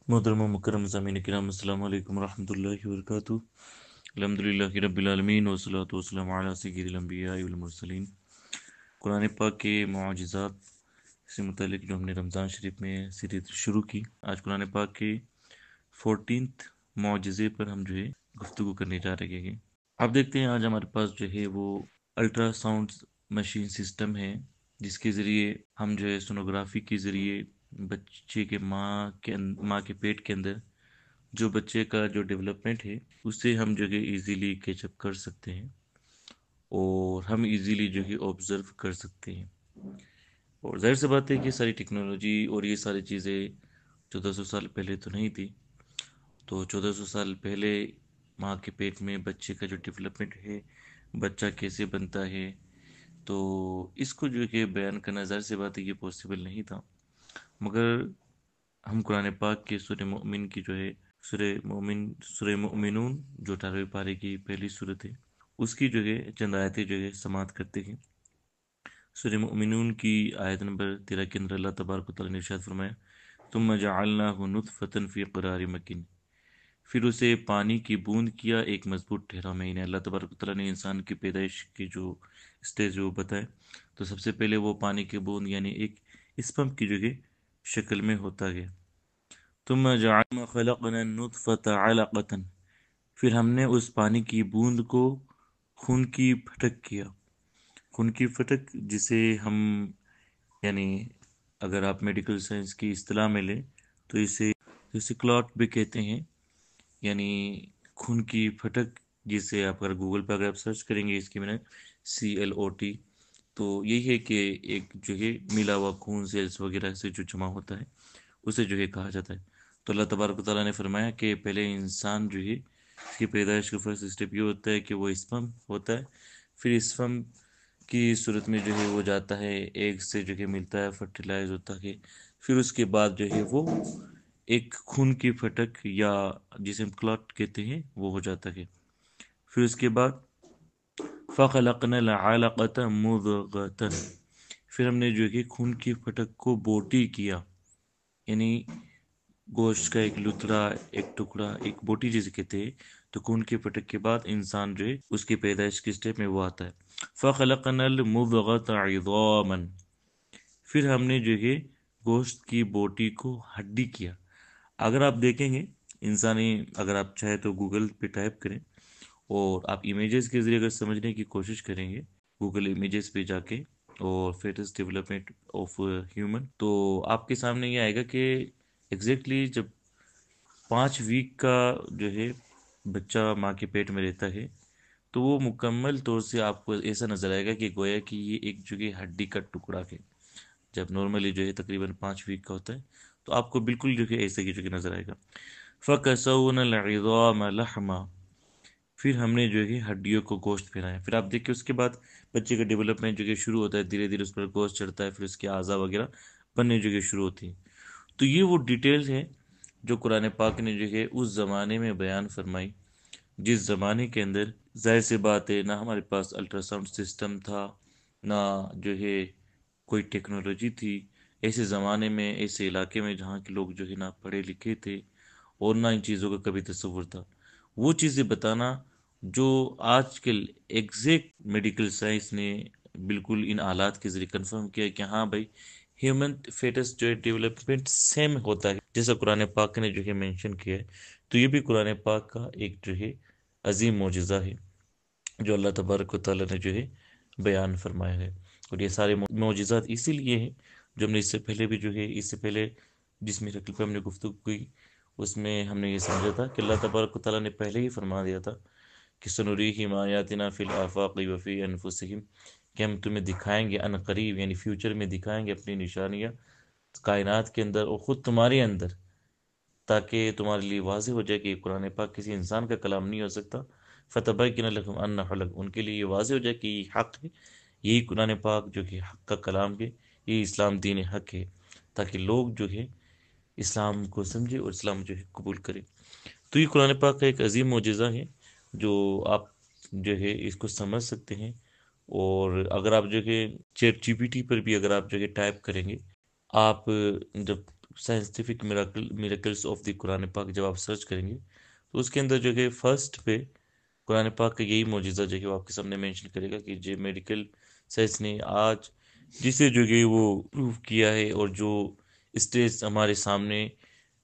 محترم و مکرم سامعین کرام، السلام علیکم ورحمۃ اللہ وبرکاتہ۔ الحمدللہ رب العالمین والصلاۃ والسلام علی سید الانبیاء والمرسلین۔ قرآن پاک کے معجزات سے متعلق جو ہم نے رمضان شریف میں سیریز شروع کی، آج قرآن پاک کے 14 معجزے پر ہم جو ہے گفتگو کرنے جا رہے ہیں۔ آپ دیکھتے ہیں آج ہمارے پاس جو ہے وہ الٹرا ساؤنڈ مشین سسٹم ہے، جس کے ذریعے ہم جو ہے سونوگرافی کے ذریعے بچے کے ماں کے پیٹ کے اندر جو بچے کا جو ڈیولپمنٹ ہے اسے ہم جو ہے ایزیلی کیچ اپ کر سکتے ہیں، اور ہم ایزیلی جو ہے آبزرو کر سکتے ہیں۔ اور ظاہر سی بات ہے کہ ساری ٹیکنالوجی اور یہ ساری چیزیں 1400 سال پہلے تو نہیں تھی، تو 1400 سال پہلے ماں کے پیٹ میں بچے کا جو ڈیولپمنٹ ہے، بچہ کیسے بنتا ہے، تو اس کو جو کہ بیان کرنا ظاہر سی بات ہے یہ پاسبل نہیں تھا، مگر ہم قرآن پاک کے سورہ مومن کی جو ہے سورہ مومنون جو 18ویں پارے کی پہلی سورت ہے، اس کی جو ہے چند آیتیں جو ہے سماعت کرتے ہیں۔ سورہ مومنون کی آیت نمبر 13 کے اندر اللہ تبارک و تعالیٰ نے ارشاد فرمایا، ثم جعلناہ نطفۃ فی قرار مکین، پھر اسے پانی کی بوند کیا ایک مضبوط ٹھہراؤ میں۔ یعنی اللہ تبارک و تعالیٰ نے انسان کی پیدائش کی جو اسٹیج وہ بتائے، تو سب سے پہلے وہ پانی کی بوند یعنی ایک اسپم کی جگہ شکل میں ہوتا گیا۔ ثم جعلنا خلقنا النطفة علقة، پھر ہم نے اس پانی کی بوند کو خون کی پھٹک کیا۔ خون کی پھٹک جسے ہم یعنی اگر آپ میڈیکل سائنس کی اصطلاح میں لیں تو اسے کلاٹ بھی کہتے ہیں، یعنی خون کی پھٹک، جسے آپ اگر گوگل پہ اگر آپ سرچ کریں گے اس کی میں CLOT، تو یہی ہے کہ ایک جو ہے ملا ہوا خون سیلز وغیرہ سے جو جمع ہوتا ہے اسے جو ہے کہا جاتا ہے۔ تو اللہ تبارک و تعالیٰ نے فرمایا کہ پہلے انسان جو ہے اس کی پیدائش کا فرسٹ اسٹیپ یہ ہوتا ہے کہ وہ اسپم ہوتا ہے، پھر اسپم کی صورت میں جو ہے وہ جاتا ہے ایگ سے جو کہ ملتا ہے، فرٹیلائز ہوتا ہے، پھر اس کے بعد جو ہے وہ ایک خون کی پھٹک یا جسے ہم کلاٹ کہتے ہیں وہ ہو جاتا ہے۔ پھر اس کے بعد فَخَلَقْنَا الْعَلَقَةَ مُضْغَةً، پھر ہم نے جو کہ خون کی پھٹک کو بوٹی کیا، یعنی گوشت کا ایک لتڑا، ایک ٹکڑا، ایک بوٹی جسے کہتے ہیں۔ تو خون کی پھٹک کے بعد انسان جو ہے اس کی پیدائش کے اسٹیپ میں وہ آتا ہے۔ فَخَلَقْنَا الْمُضْغَةَ عِظَامًا، پھر ہم نے جو ہے گوشت کی بوٹی کو ہڈی کیا۔ اگر آپ دیکھیں گے انسانی، اگر آپ چاہے تو گوگل پہ ٹائپ کریں اور آپ امیجز کے ذریعے اگر سمجھنے کی کوشش کریں گے گوگل امیجز پہ جا کے اور فیٹس ڈیولپمنٹ آف ہیومن، تو آپ کے سامنے یہ آئے گا کہ ایگزیکٹلی جب 5 ویک کا جو ہے بچہ ماں کے پیٹ میں رہتا ہے تو وہ مکمل طور سے آپ کو ایسا نظر آئے گا کہ گویا کہ یہ ایک جو کہ ہڈی کا ٹکڑا ہے۔ جب نارملی جو ہے تقریباً 5 ویک کا ہوتا ہے تو آپ کو بالکل جو کہ ایسے کی جو کہ نظر آئے گا۔ فَكَسَوْنَا الْعِظَامَ لَحْمًا، پھر ہم نے جو ہے ہڈیوں کو گوشت پھیلایا۔ پھر آپ دیکھیں اس کے بعد بچے کا ڈیولپمنٹ جو کہ شروع ہوتا ہے، دھیرے دھیرے اس پر گوشت چڑھتا ہے، پھر اس کے اعضاء وغیرہ بننے جو کہ شروع ہوتی ہیں۔ تو یہ وہ ڈیٹیلز ہیں جو قرآن پاک نے جو ہے اس زمانے میں بیان فرمائی، جس زمانے کے اندر ظاہر سی بات ہے نہ ہمارے پاس الٹرا ساؤنڈ سسٹم تھا، نہ جو ہے کوئی ٹیکنالوجی تھی۔ ایسے زمانے میں، ایسے علاقے میں جہاں کے لوگ جو ہے نہ پڑھے لکھے تھے اور نہ ان چیزوں کا کبھی تصور تھا، وہ چیزیں بتانا جو آج کے ایگزیکٹ میڈیکل سائنس نے بالکل ان آلات کے ذریعے کنفرم کیا کہ ہاں بھائی ہیومن فیٹس جو ہے ڈیولپمنٹ سیم ہوتا ہے جیسا قرآن پاک نے جو ہے مینشن کیا ہے۔ تو یہ بھی قرآن پاک کا ایک جو ہے عظیم معجزہ ہے جو اللہ تبارک و تعالیٰ نے جو ہے بیان فرمایا ہے۔ اور یہ سارے معجزات اسی لیے ہیں جو ہم نے اس سے پہلے بھی جو ہے اس سے پہلے جس میرکل پہ ہم نے گفتگو کی اس میں ہم نے یہ سمجھا تھا کہ اللہ تبارک و تعالیٰ نے پہلے ہی فرما دیا تھا کہ سنوریہم آیاتنا فی الآفاق وفی انفسہم، کہ ہم تمہیں دکھائیں گے ان قریب، یعنی فیوچر میں دکھائیں گے اپنی نشانیاں کائنات کے اندر اور خود تمہارے اندر، تاکہ تمہارے لیے واضح ہو جائے کہ یہ قرآن پاک کسی انسان کا کلام نہیں ہو سکتا۔ فَتَبَيَّنَ لَكُمْ أَنَّهُ الْحَقُّ، ان کے لیے یہ واضح ہو جائے کہ یہ حق ہے، یہی قرآن پاک جو کہ حق کا کلام ہے، یہ اسلام دین حق ہے، تاکہ لوگ جو ہے اسلام کو سمجھے اور اسلام جو ہے قبول کرے۔ تو یہ قرآن پاک کا ایک عظیم معجزہ ہے جو آپ جو ہے اس کو سمجھ سکتے ہیں۔ اور اگر آپ جو کہ چیٹ GPT پر بھی اگر آپ جو کہ ٹائپ کریں گے، آپ جب سائنٹیفک میریکلس آف دی قرآن پاک جب آپ سرچ کریں گے تو اس کے اندر جو کہ فرسٹ پہ قرآن پاک کا یہی معجزہ جو کہ وہ آپ کے سامنے مینشن کرے گا کہ جو میڈیکل سائنس نے آج جسے جو کہ وہ پروو کیا ہے، اور جو اسٹیج ہمارے سامنے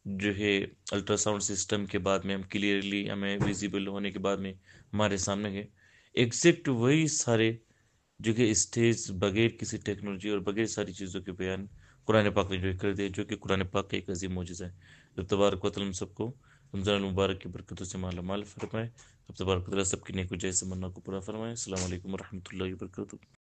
جو ہے الٹرا ساؤنڈ سسٹم کے بعد میں ہم کلیئرلی ہمیں ویزیبل ہونے کے بعد میں ہمارے سامنے ہے، ایگزیکٹ وہی سارے جو کہ اسٹیج بغیر کسی ٹیکنالوجی اور بغیر ساری چیزوں کے بیان قرآن پاک نے جو کر دیا، جو کہ قرآن پاک کا ایک عظیم معجزہ ہے۔ رب تبارک و تعالیٰ ہم سب کو رمضان المبارک کی برکتوں سے مالا مال فرمائے۔ رب تبارک و تعالیٰ سب کی نیک و جائز تمنا کو پورا فرمائے۔ السلام علیکم ورحمۃ اللہ وبرکاتہ۔